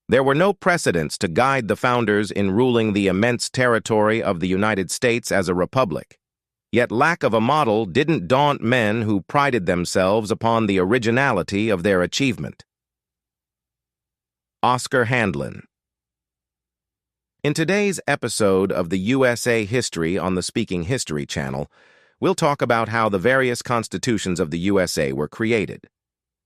There were no precedents to guide the founders in ruling the immense territory of the United States as a republic. Yet lack of a model didn't daunt men who prided themselves upon the originality of their achievement. Oscar Handlin. In today's episode of the USA History on the Speaking History channel, we'll talk about how the various constitutions of the USA were created.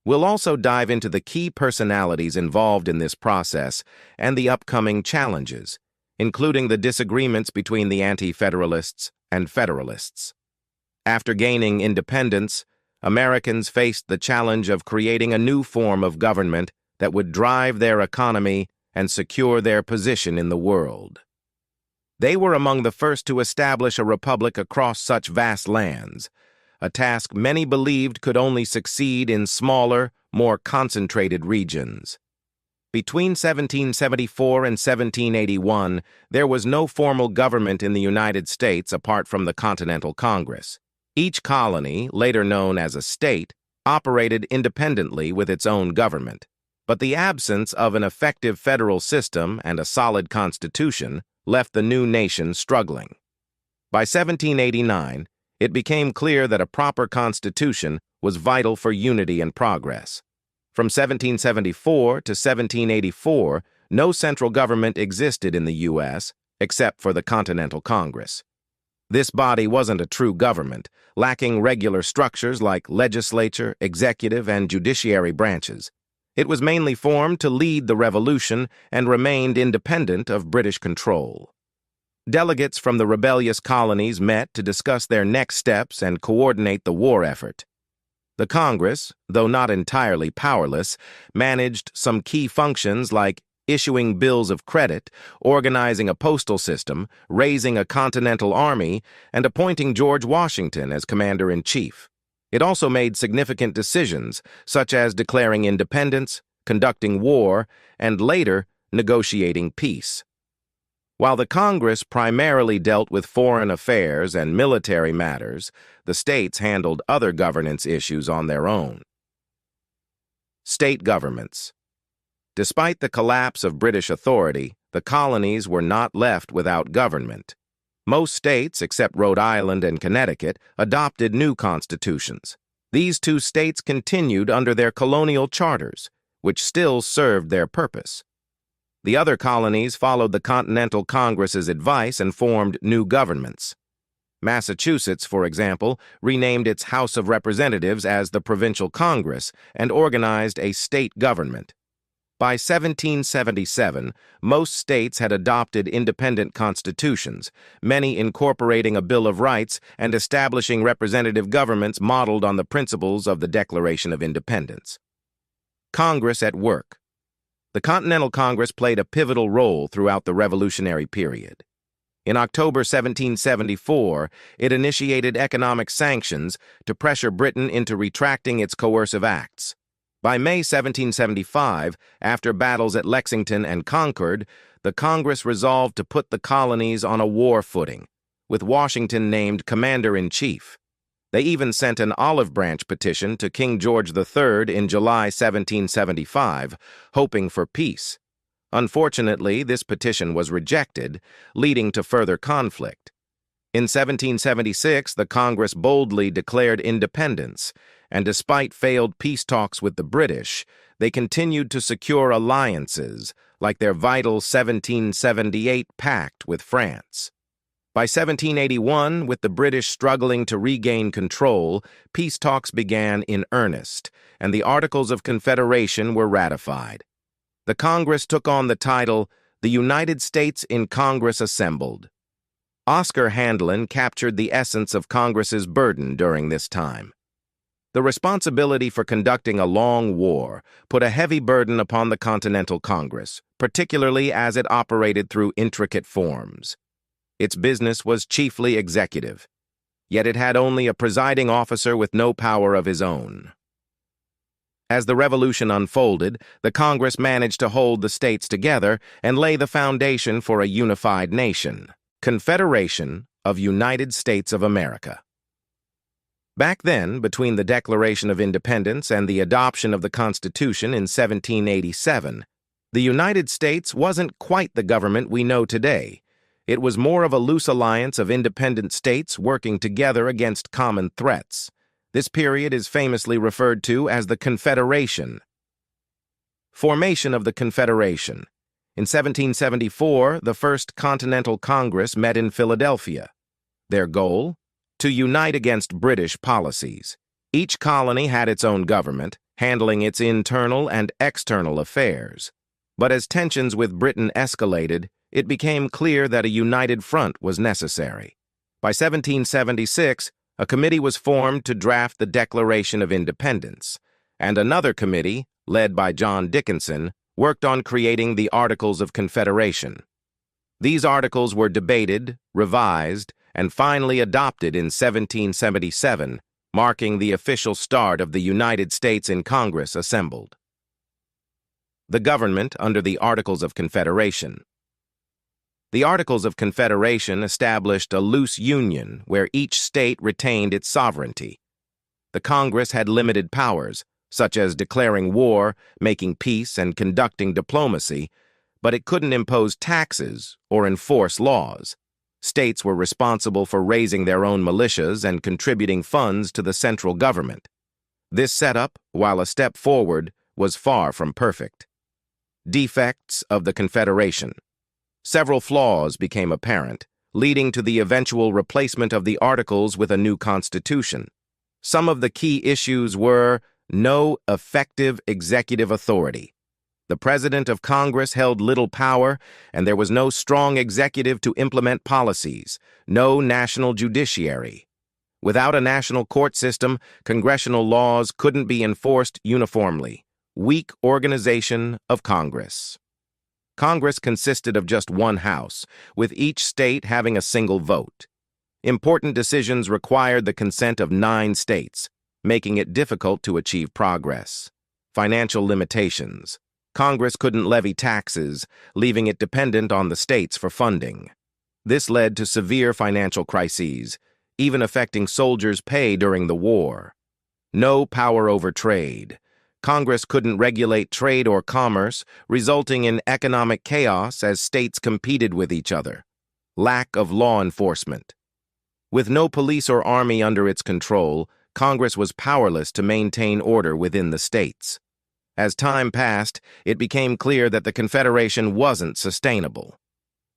We'll also dive into the key personalities involved in this process and the upcoming challenges, including the disagreements between the Anti-Federalists and Federalists. After gaining independence, Americans faced the challenge of creating a new form of government that would drive their economy and secure their position in the world. They were among the first to establish a republic across such vast lands, a task many believed could only succeed in smaller, more concentrated regions. Between 1774 and 1781, there was no formal government in the United States apart from the Continental Congress. Each colony, later known as a state, operated independently with its own government. But the absence of an effective federal system and a solid constitution left the new nation struggling. By 1789, it became clear that a proper constitution was vital for unity and progress. From 1774 to 1784, no central government existed in the U.S. except for the Continental Congress. This body wasn't a true government, lacking regular structures like legislature, executive, and judiciary branches. It was mainly formed to lead the revolution and remained independent of British control. Delegates from the rebellious colonies met to discuss their next steps and coordinate the war effort. The Congress, though not entirely powerless, managed some key functions like issuing bills of credit, organizing a postal system, raising a continental army, and appointing George Washington as commander-in-chief. It also made significant decisions, such as declaring independence, conducting war, and later negotiating peace. While the Congress primarily dealt with foreign affairs and military matters, the states handled other governance issues on their own. State governments. Despite the collapse of British authority, the colonies were not left without government. Most states, except Rhode Island and Connecticut, adopted new constitutions. These two states continued under their colonial charters, which still served their purpose. The other colonies followed the Continental Congress's advice and formed new governments. Massachusetts, for example, renamed its House of Representatives as the Provincial Congress and organized a state government. By 1777, most states had adopted independent constitutions, many incorporating a Bill of Rights and establishing representative governments modeled on the principles of the Declaration of Independence. Congress at work. The Continental Congress played a pivotal role throughout the Revolutionary period. In October 1774, it initiated economic sanctions to pressure Britain into retracting its coercive acts. By May 1775, after battles at Lexington and Concord, the Congress resolved to put the colonies on a war footing, with Washington named commander-in-chief. They even sent an olive branch petition to King George III in July 1775, hoping for peace. Unfortunately, this petition was rejected, leading to further conflict. In 1776, the Congress boldly declared independence, and despite failed peace talks with the British, they continued to secure alliances, like their vital 1778 pact with France. By 1781, with the British struggling to regain control, peace talks began in earnest, and the Articles of Confederation were ratified. The Congress took on the title, "The United States in Congress Assembled." Oscar Handlin captured the essence of Congress's burden during this time. The responsibility for conducting a long war put a heavy burden upon the Continental Congress, particularly as it operated through intricate forms. Its business was chiefly executive, yet it had only a presiding officer with no power of his own. As the Revolution unfolded, the Congress managed to hold the states together and lay the foundation for a unified nation, Confederation of United States of America. Back then, between the Declaration of Independence and the adoption of the Constitution in 1787, The United States wasn't quite the government we know today. It was more of a loose alliance of independent states working together against common threats. This period is famously referred to as the Confederation. Formation of the Confederation. In 1774, the First Continental Congress met in Philadelphia. Their goal? To unite against British policies. Each colony had its own government, handling its internal and external affairs. But as tensions with Britain escalated, it became clear that a united front was necessary. By 1776, a committee was formed to draft the Declaration of Independence, and another committee, led by John Dickinson, worked on creating the Articles of Confederation. These articles were debated, revised, and finally adopted in 1777, marking the official start of the United States in Congress assembled. The government under the Articles of Confederation. The Articles of Confederation established a loose union where each state retained its sovereignty. The Congress had limited powers, such as declaring war, making peace, and conducting diplomacy, but it couldn't impose taxes or enforce laws. States were responsible for raising their own militias and contributing funds to the central government. This setup, while a step forward, was far from perfect. Defects of the Confederation. Several flaws became apparent, leading to the eventual replacement of the Articles with a new constitution. Some of the key issues were no effective executive authority. The President of Congress held little power, and there was no strong executive to implement policies, no national judiciary. Without a national court system, congressional laws couldn't be enforced uniformly. Weak organization of Congress. Congress consisted of just one house, with each state having a single vote. Important decisions required the consent of 9 states, making it difficult to achieve progress. Financial limitations. Congress couldn't levy taxes, leaving it dependent on the states for funding. This led to severe financial crises, even affecting soldiers' pay during the war. No power over trade. Congress couldn't regulate trade or commerce, resulting in economic chaos as states competed with each other. Lack of law enforcement. With no police or army under its control, Congress was powerless to maintain order within the states. As time passed, it became clear that the Confederation wasn't sustainable.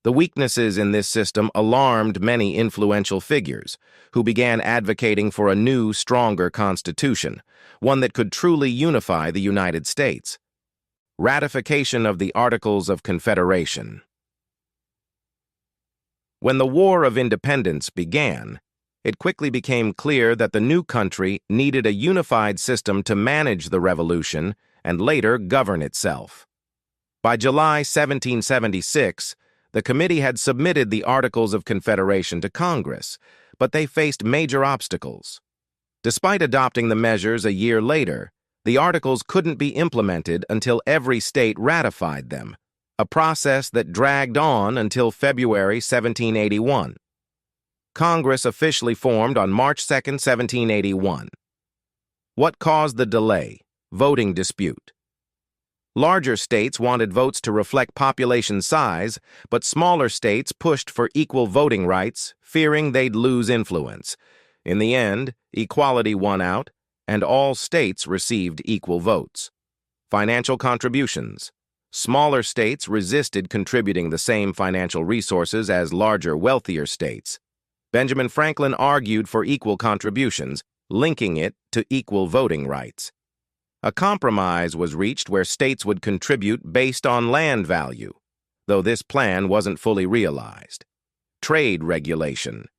The weaknesses in this system alarmed many influential figures, who began advocating for a new, stronger constitution, one that could truly unify the United States. Ratification of the Articles of Confederation. When the War of Independence began, it quickly became clear that the new country needed a unified system to manage the revolution and later govern itself. By July 1776, the committee had submitted the Articles of Confederation to Congress, but they faced major obstacles. Despite adopting the measures a year later, the Articles couldn't be implemented until every state ratified them, a process that dragged on until February 1781. Congress officially formed on March 2, 1781. What caused the delay? Voting dispute. Larger states wanted votes to reflect population size, but smaller states pushed for equal voting rights, fearing they'd lose influence. In the end, equality won out, and all states received equal votes. Financial contributions. Smaller states resisted contributing the same financial resources as larger, wealthier states. Benjamin Franklin argued for equal contributions, linking it to equal voting rights. A compromise was reached where states would contribute based on land value, though this plan wasn't fully realized. Trade regulation.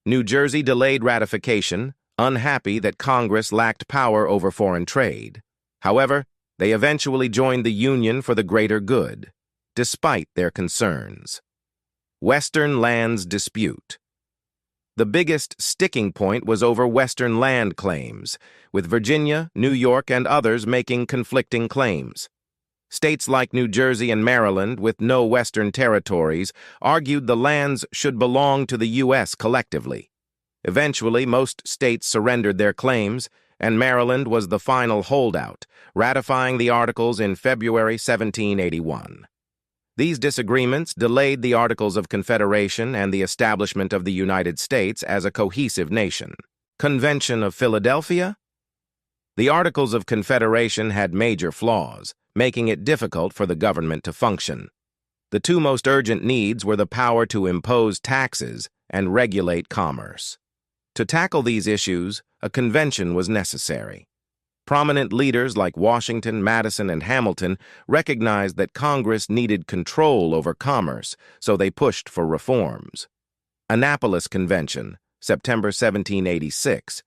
New Jersey delayed ratification, unhappy that Congress lacked power over foreign trade. However, they eventually joined the Union for the greater good, despite their concerns. Western lands dispute. The biggest sticking point was over Western land claims, with Virginia, New York, and others making conflicting claims. States like New Jersey and Maryland, with no Western territories, argued the lands should belong to the U.S. collectively. Eventually, most states surrendered their claims, and Maryland was the final holdout, ratifying the Articles in February 1781. These disagreements delayed the Articles of Confederation and the establishment of the United States as a cohesive nation. Convention of Philadelphia? The Articles of Confederation had major flaws, making it difficult for the government to function. The two most urgent needs were the power to impose taxes and regulate commerce. To tackle these issues, a convention was necessary. Prominent leaders like Washington, Madison, and Hamilton recognized that Congress needed control over commerce, so they pushed for reforms. Annapolis Convention, September 1786.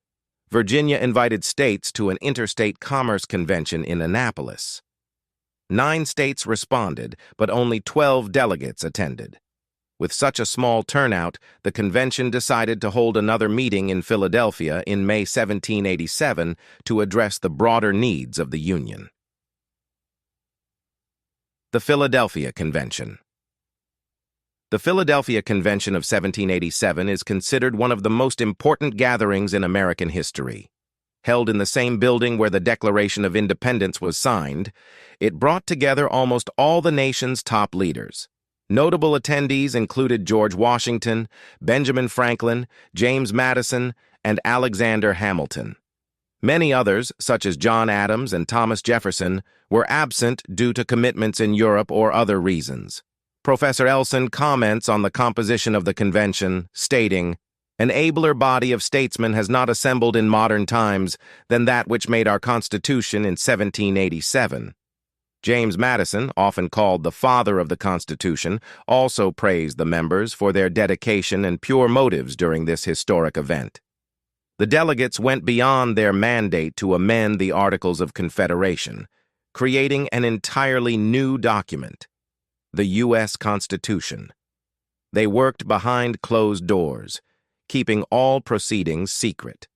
Virginia invited states to an interstate commerce convention in Annapolis. 9 states responded, but only 12 delegates attended. With such a small turnout, the convention decided to hold another meeting in Philadelphia in May 1787 to address the broader needs of the Union. The Philadelphia Convention. The Philadelphia Convention of 1787 is considered one of the most important gatherings in American history. Held in the same building where the Declaration of Independence was signed, it brought together almost all the nation's top leaders. Notable attendees included George Washington, Benjamin Franklin, James Madison, and Alexander Hamilton. Many others, such as John Adams and Thomas Jefferson, were absent due to commitments in Europe or other reasons. Professor Elson comments on the composition of the convention, stating, "An abler body of statesmen has not assembled in modern times than that which made our Constitution in 1787. James Madison, often called the father of the Constitution, also praised the members for their dedication and pure motives during this historic event. The delegates went beyond their mandate to amend the Articles of Confederation, creating an entirely new document, the U.S. Constitution. They worked behind closed doors, keeping all proceedings secret.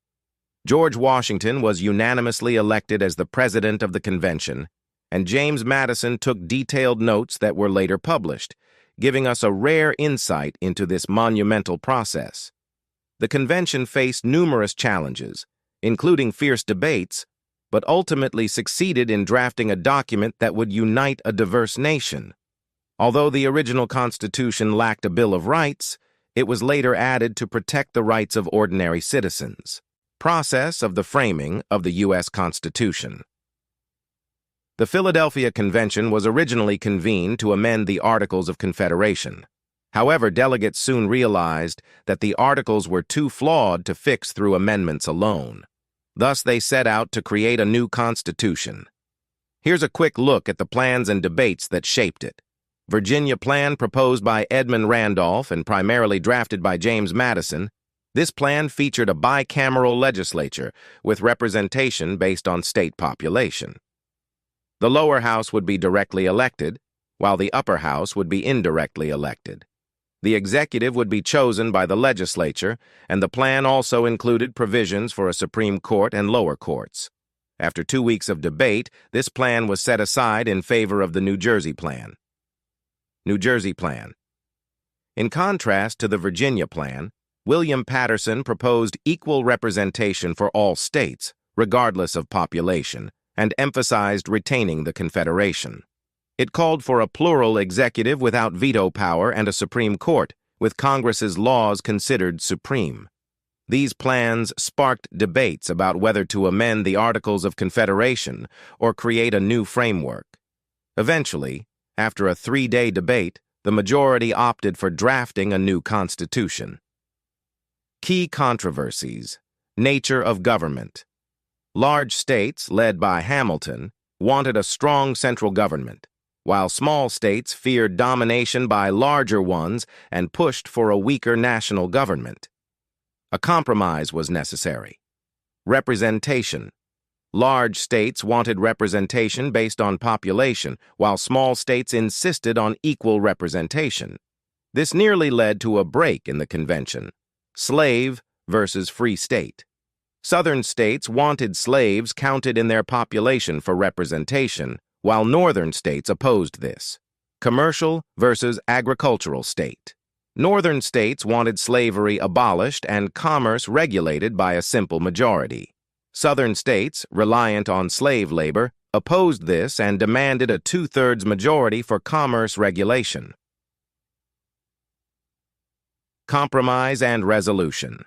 George Washington was unanimously elected as the president of the convention, and James Madison took detailed notes that were later published, giving us a rare insight into this monumental process. The convention faced numerous challenges, including fierce debates, but ultimately succeeded in drafting a document that would unite a diverse nation. Although the original Constitution lacked a Bill of Rights, it was later added to protect the rights of ordinary citizens. Process of the framing of the U.S. Constitution. The Philadelphia Convention was originally convened to amend the Articles of Confederation. However, delegates soon realized that the articles were too flawed to fix through amendments alone. Thus, they set out to create a new constitution. Here's a quick look at the plans and debates that shaped it. Virginia Plan, proposed by Edmund Randolph and primarily drafted by James Madison. This plan featured a bicameral legislature with representation based on state population. The lower house would be directly elected, while the upper house would be indirectly elected. The executive would be chosen by the legislature, and the plan also included provisions for a Supreme Court and lower courts. After 2 weeks of debate, this plan was set aside in favor of the New Jersey Plan. New Jersey Plan. In contrast to the Virginia Plan, William Patterson proposed equal representation for all states, regardless of population, and emphasized retaining the Confederation. It called for a plural executive without veto power and a Supreme Court, with Congress's laws considered supreme. These plans sparked debates about whether to amend the Articles of Confederation or create a new framework. Eventually, after a 3-day debate, the majority opted for drafting a new constitution. Key controversies. Nature of government. Large states, led by Hamilton, wanted a strong central government, while small states feared domination by larger ones and pushed for a weaker national government. A compromise was necessary. Representation. Large states wanted representation based on population, while small states insisted on equal representation. This nearly led to a break in the convention. Slave versus free state. Southern states wanted slaves counted in their population for representation, while northern states opposed this. Commercial versus agricultural state. Northern states wanted slavery abolished and commerce regulated by a simple majority. Southern states, reliant on slave labor, opposed this and demanded a two-thirds majority for commerce regulation. Compromise and resolution.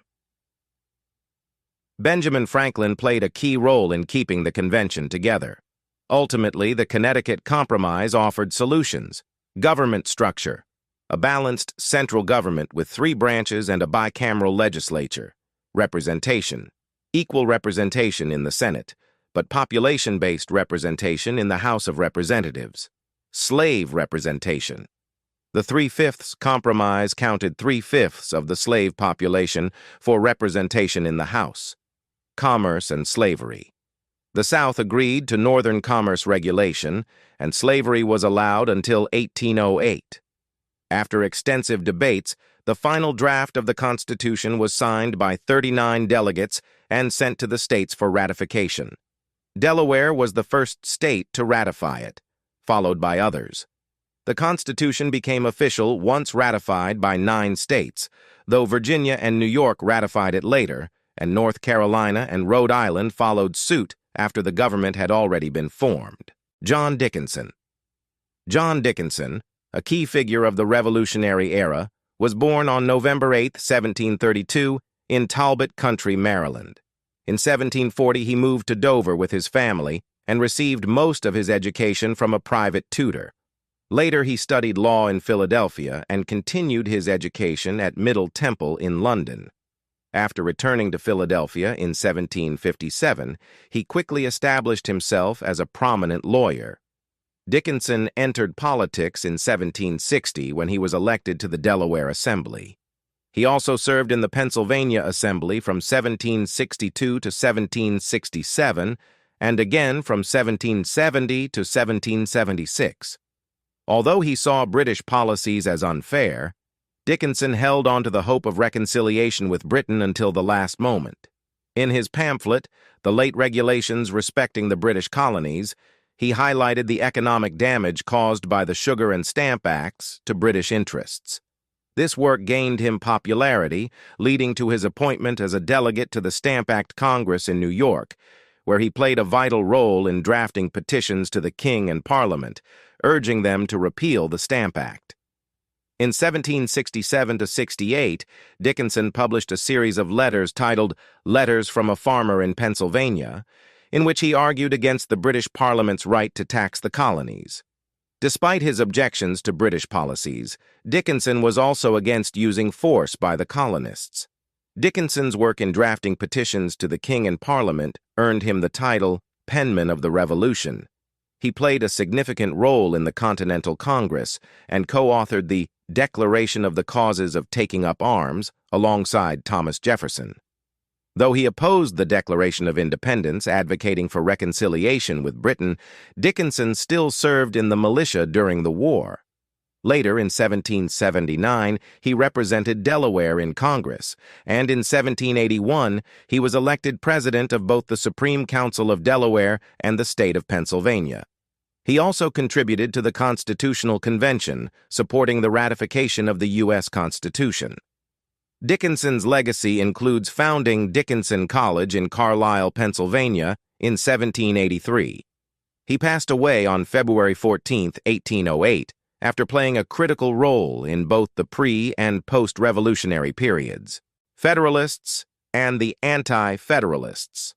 Benjamin Franklin played a key role in keeping the convention together. Ultimately, the Connecticut Compromise offered solutions: government structure, a balanced central government with 3 branches and a bicameral legislature; representation, equal representation in the Senate, but population-based representation in the House of Representatives; slave representation. The 3/5 compromise counted 3/5 of the slave population for representation in the House. Commerce and slavery. The South agreed to Northern commerce regulation, and slavery was allowed until 1808. After extensive debates, the final draft of the Constitution was signed by 39 delegates and sent to the states for ratification. Delaware was the first state to ratify it, followed by others. The Constitution became official once ratified by 9 states, though Virginia and New York ratified it later, and North Carolina and Rhode Island followed suit after the government had already been formed. John Dickinson. John Dickinson, a key figure of the Revolutionary era, was born on November 8, 1732, in Talbot County, Maryland. In 1740, he moved to Dover with his family and received most of his education from a private tutor. Later, he studied law in Philadelphia and continued his education at Middle Temple in London. After returning to Philadelphia in 1757, he quickly established himself as a prominent lawyer. Dickinson entered politics in 1760 when he was elected to the Delaware Assembly. He also served in the Pennsylvania Assembly from 1762 to 1767, and again from 1770 to 1776. Although he saw British policies as unfair, Dickinson held on to the hope of reconciliation with Britain until the last moment. In his pamphlet, The Late Regulations Respecting the British Colonies, he highlighted the economic damage caused by the Sugar and Stamp Acts to British interests. This work gained him popularity, leading to his appointment as a delegate to the Stamp Act Congress in New York, where he played a vital role in drafting petitions to the King and Parliament, urging them to repeal the Stamp Act. In 1767 to 68, Dickinson published a series of letters titled Letters from a Farmer in Pennsylvania, in which he argued against the British Parliament's right to tax the colonies. Despite his objections to British policies, Dickinson was also against using force by the colonists. Dickinson's work in drafting petitions to the King and Parliament earned him the title Penman of the Revolution. He played a significant role in the Continental Congress and co-authored the Declaration of the Causes of Taking Up Arms alongside Thomas Jefferson. Though he opposed the Declaration of Independence, advocating for reconciliation with Britain, Dickinson still served in the militia during the war. Later, in 1779, he represented Delaware in Congress, and in 1781, he was elected president of both the Supreme Council of Delaware and the state of Pennsylvania. He also contributed to the Constitutional Convention, supporting the ratification of the U.S. Constitution. Dickinson's legacy includes founding Dickinson College in Carlisle, Pennsylvania, in 1783. He passed away on February 14, 1808, after playing a critical role in both the pre- and post-revolutionary periods. Federalists and the Anti-Federalists.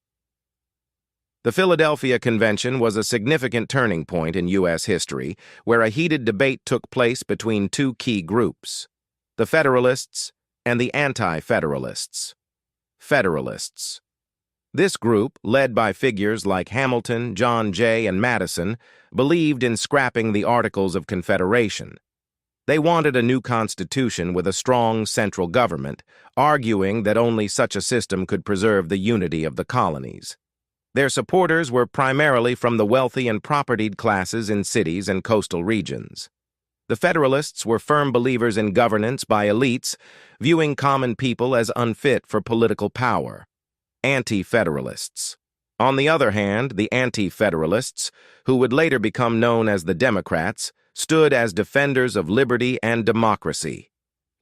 The Philadelphia Convention was a significant turning point in U.S. history, where a heated debate took place between 2 key groups: the Federalists and the Anti-Federalists. Federalists. This group, led by figures like Hamilton, John Jay, and Madison, believed in scrapping the Articles of Confederation. They wanted a new constitution with a strong central government, arguing that only such a system could preserve the unity of the colonies. Their supporters were primarily from the wealthy and propertied classes in cities and coastal regions. The Federalists were firm believers in governance by elites, viewing common people as unfit for political power. Anti-Federalists. On the other hand, the Anti-Federalists, who would later become known as the Democrats, stood as defenders of liberty and democracy.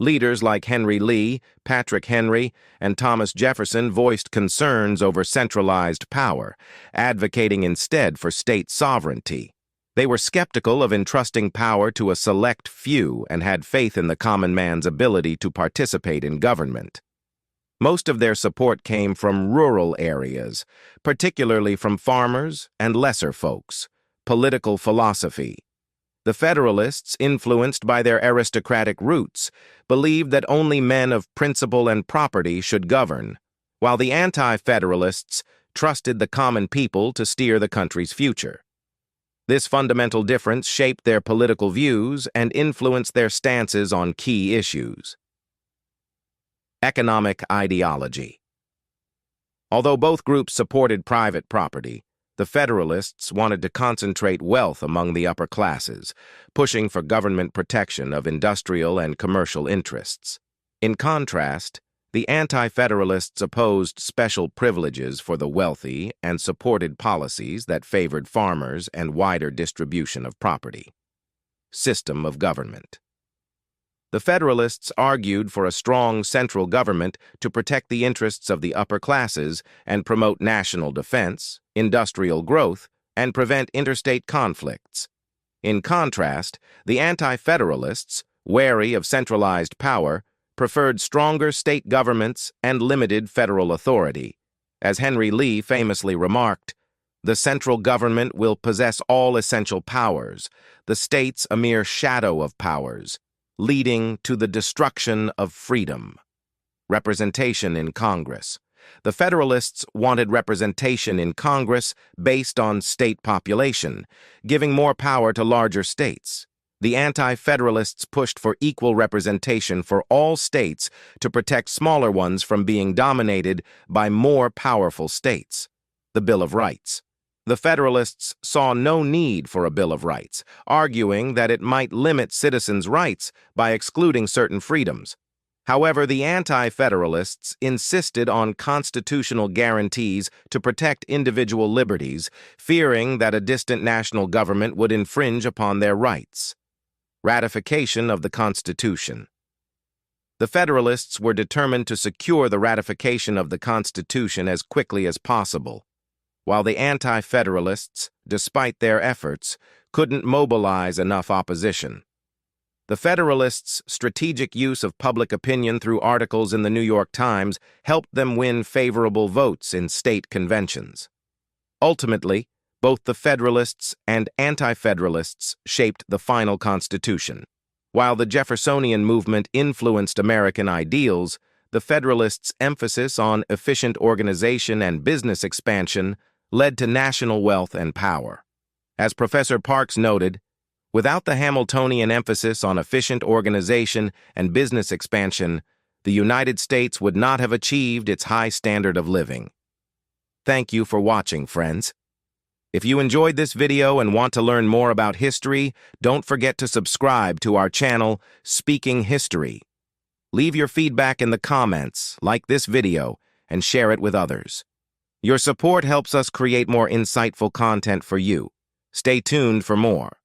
Leaders like Henry Lee, Patrick Henry, and Thomas Jefferson voiced concerns over centralized power, advocating instead for state sovereignty. They were skeptical of entrusting power to a select few and had faith in the common man's ability to participate in government. Most of their support came from rural areas, particularly from farmers and lesser folks. Political philosophy. The Federalists, influenced by their aristocratic roots, believed that only men of principle and property should govern, while the Anti-Federalists trusted the common people to steer the country's future. This fundamental difference shaped their political views and influenced their stances on key issues. Economic ideology. Although both groups supported private property, the Federalists wanted to concentrate wealth among the upper classes, pushing for government protection of industrial and commercial interests. In contrast, the Anti-Federalists opposed special privileges for the wealthy and supported policies that favored farmers and wider distribution of property. System of government. The Federalists argued for a strong central government to protect the interests of the upper classes and promote national defense, industrial growth, and prevent interstate conflicts. In contrast, the Anti-Federalists, wary of centralized power, preferred stronger state governments and limited federal authority. As Henry Lee famously remarked, "The central government will possess all essential powers, the states a mere shadow of powers, leading to the destruction of freedom." Representation in Congress. The Federalists wanted representation in Congress based on state population, giving more power to larger states. The Anti-Federalists pushed for equal representation for all states to protect smaller ones from being dominated by more powerful states. The Bill of Rights. The Federalists saw no need for a Bill of Rights, arguing that it might limit citizens' rights by excluding certain freedoms. However, the Anti-Federalists insisted on constitutional guarantees to protect individual liberties, fearing that a distant national government would infringe upon their rights. Ratification of the Constitution. The Federalists were determined to secure the ratification of the Constitution as quickly as possible, while the Anti-Federalists, despite their efforts, couldn't mobilize enough opposition. The Federalists' strategic use of public opinion through articles in the New York Times helped them win favorable votes in state conventions. Ultimately, both the Federalists and Anti-Federalists shaped the final Constitution. While the Jeffersonian movement influenced American ideals, the Federalists' emphasis on efficient organization and business expansion led to national wealth and power. As Professor Parks noted, without the Hamiltonian emphasis on efficient organization and business expansion, the United States would not have achieved its high standard of living. Thank you for watching, friends. If you enjoyed this video and want to learn more about history, don't forget to subscribe to our channel, Speaking History. Leave your feedback in the comments, like this video, and share it with others. Your support helps us create more insightful content for you. Stay tuned for more.